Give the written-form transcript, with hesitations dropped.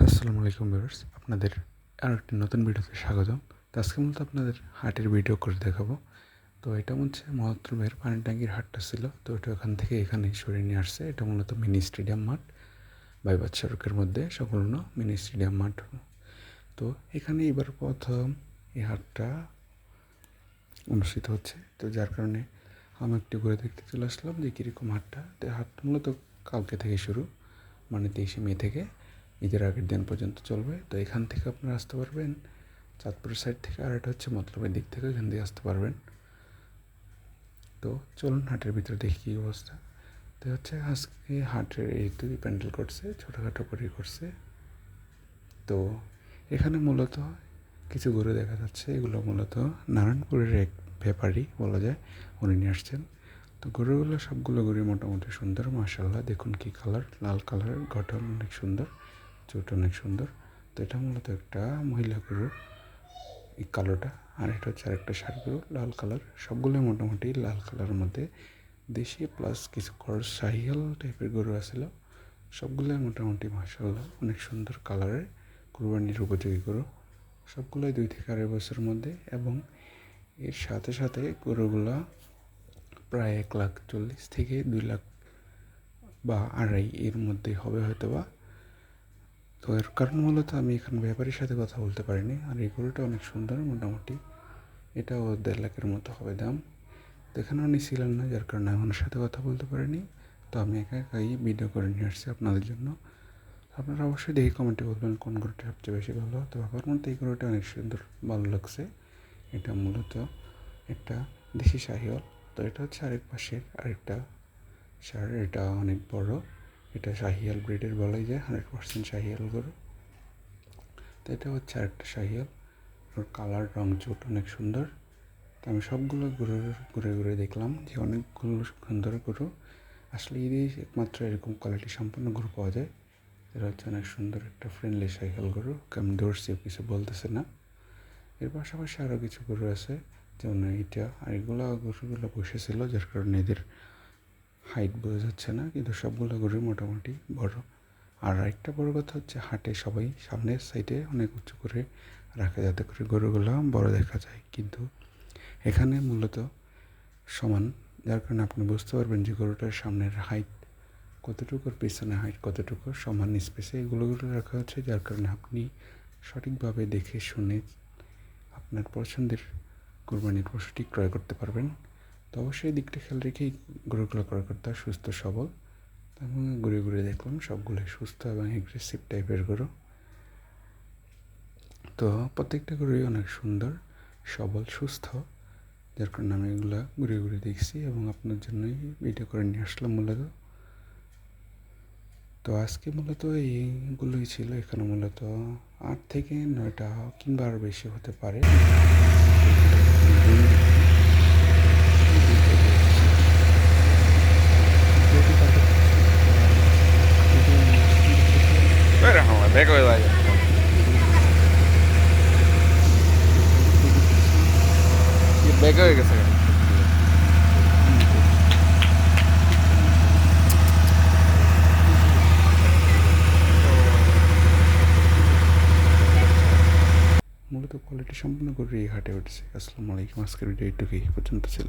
আসসালামু আলাইকুম ভিউয়ার্স, আপনাদের আরও একটি নতুন ভিডিওতে স্বাগতম। তো আজকে মূলত আপনাদের হাটের ভিডিও করে দেখাবো। তো এটা হচ্ছে মহদ্রমের পানি ট্যাঙ্কির হাটটা ছিল, তো এটা ওখান থেকে এখানে সরিয়ে নিয়ে আসছে। এটা মূলত মিনি স্টেডিয়াম মাঠ, বাইবাদ সড়কের মধ্যে সংলগ্ন মিনি স্টেডিয়াম মাঠ। তো এখানে এবার প্রথম এই হাটটা অনুষ্ঠিত হচ্ছে, তো যার কারণে আমি একটু ঘুরে দেখতে চলে আসলাম যে কীরকম হাটটা। তো হাটটা মূলত কালকে থেকে শুরু, মানে 23শে মে থেকে ঈদের আগের দিন পর্যন্ত চলবে। তো এখান থেকে আপনারা আসতে পারবেন চাঁদপুরের সাইড থেকে, আর এটা হচ্ছে মতলবের দিক থেকে, এখান দিয়ে আসতে পারবেন। তো চলুন হাটের ভিতরে দেখি কী অবস্থা। তো হচ্ছে আজকে হাটের এই দুই প্যান্ডেল করছে, ছোটোখাটো করে করছে। তো এখানে মূলত কিছু গরু দেখা যাচ্ছে, এগুলো মূলত নারায়ণপুরের এক ব্যাপারী বলা যায়, উনি নিয়ে আসছেন। তো গরুগুলো সবগুলো গরু মোটামুটি সুন্দর, মাশাআল্লাহ। দেখুন কি কালার, লাল কালারের, গঠন অনেক সুন্দর, চোট অনেক সুন্দর। তো এটা মূলত একটা মহিলা গরু, এই কালোটা, আর এটা হচ্ছে আরেকটা ষাঁড় গরু, লাল কালার। সবগুলোই মোটামুটি লাল কালারের মধ্যে দেশি প্লাস কিছু ক্রস শাহিয়াল টাইপের গরু আসছিল। সবগুলোই মোটামুটি মাশাআল্লাহ অনেক সুন্দর কালারের, কুরবানির উপযোগী গরু। সবগুলোই 2 থেকে 2.5 বছরের মধ্যে, এবং এর সাথে সাথে গরুগুলা প্রায় 1,40,000 থেকে 2 লাখ বা আড়াই এর মধ্যে হবে হয়তো বা। তো এর কারণ মূলত আমি এখানে ব্যাপারীর সাথে কথা বলতে পারিনি। আর এই গরুটা অনেক সুন্দর, মোটামুটি এটাও 1.5 লাখের মতো হবে দাম। তো এখানে উনি ছিলেন না, যার কারণে আমি ওনার সাথে কথা বলতে পারিনি। তো আমি একা একাই ভিডিও করে নিয়ে আসছি আপনাদের জন্য। আপনারা অবশ্যই দেখে কমেন্টে বলবেন কোন গরুটা সবচেয়ে বেশি ভালো। তো আমার মতে এই গরুটা অনেক সুন্দর, ভালো লাগছে। এটা মূলত একটা দেশি শাহিওয়াল। তো এটা হচ্ছে আরেক পাশের আরেকটা ষাঁড়, এটা অনেক বড়। এটা শাহিয়াল ব্রিডের বলাই যায়, 100% শাহিয়াল গরু। তো এটা হচ্ছে আরেকটা শাহিয়াল, ওর কালার, রং, চোট অনেক সুন্দর। তো আমি সবগুলো গরুর ঘুরে ঘুরে দেখলাম যে অনেকগুলো সুন্দর গরু। আসলে ঈদে একমাত্র এরকম কোয়ালিটি সম্পন্ন গরু পাওয়া যায়। এটা হচ্ছে অনেক সুন্দর একটা ফ্রেন্ডলি সাইকেল গরু, আমি ধরছি কিছু বলতেছে না। এর পাশাপাশি আরও কিছু গরু আছে, যেমন এইটা। আর এগুলো গরুগুলো বসেছিল, যার কারণে এদের হাইট বোঝা যাচ্ছে না, কিন্তু সবগুলো গরু মোটামুটি বড়। আর একটা বড় কথা হচ্ছে, হাটে সবাই সামনের সাইডে অনেক উঁচু করে রাখে, যাতে করে গরুগুলো বড় দেখা যায়। কিন্তু এখানে মূলত সমান, যার কারণে আপনি বুঝতে পারবেন যে গরুটার সামনের হাইট কতটুকু, পিছনে হাইট কতটুকু, সমান স্পেসে এগুলো রাখা হচ্ছে, যার কারণে আপনি সঠিকভাবে দেখে শুনে আপনার পছন্দের কোরবানির পশুটি ক্রয় করতে পারবেন। তো অবশ্যই দিকটা খেয়াল রেখেই গরুগুলো ক্রয় করতে হয়, সুস্থ সবল। এবং ঘুরে ঘুরে দেখলাম সবগুলোই সুস্থ এবং অ্যাগ্রেসিভ টাইপের গরু। তো প্রত্যেকটা গরুই অনেক সুন্দর, সবল, সুস্থ, যার কারণে আমি এগুলো ঘুরে ঘুরে দেখছি এবং আপনার জন্যই ভিডিও করে নিয়ে আসলাম মূলত। তো আজকে মূলত এইগুলোই ছিল। এখানে মূলত 8 থেকে 9টা কিংবা আরও বেশি হতে পারে। ব্যাক হয়ে যায়, ব্যাক হয়ে গেছে। মূলত কোয়ালিটি সম্পন্ন করে এই হাটে উঠছে। আসসালামু আলাইকুম, আজকের ভিডিও এইটুকুই পর্যন্ত ছিল।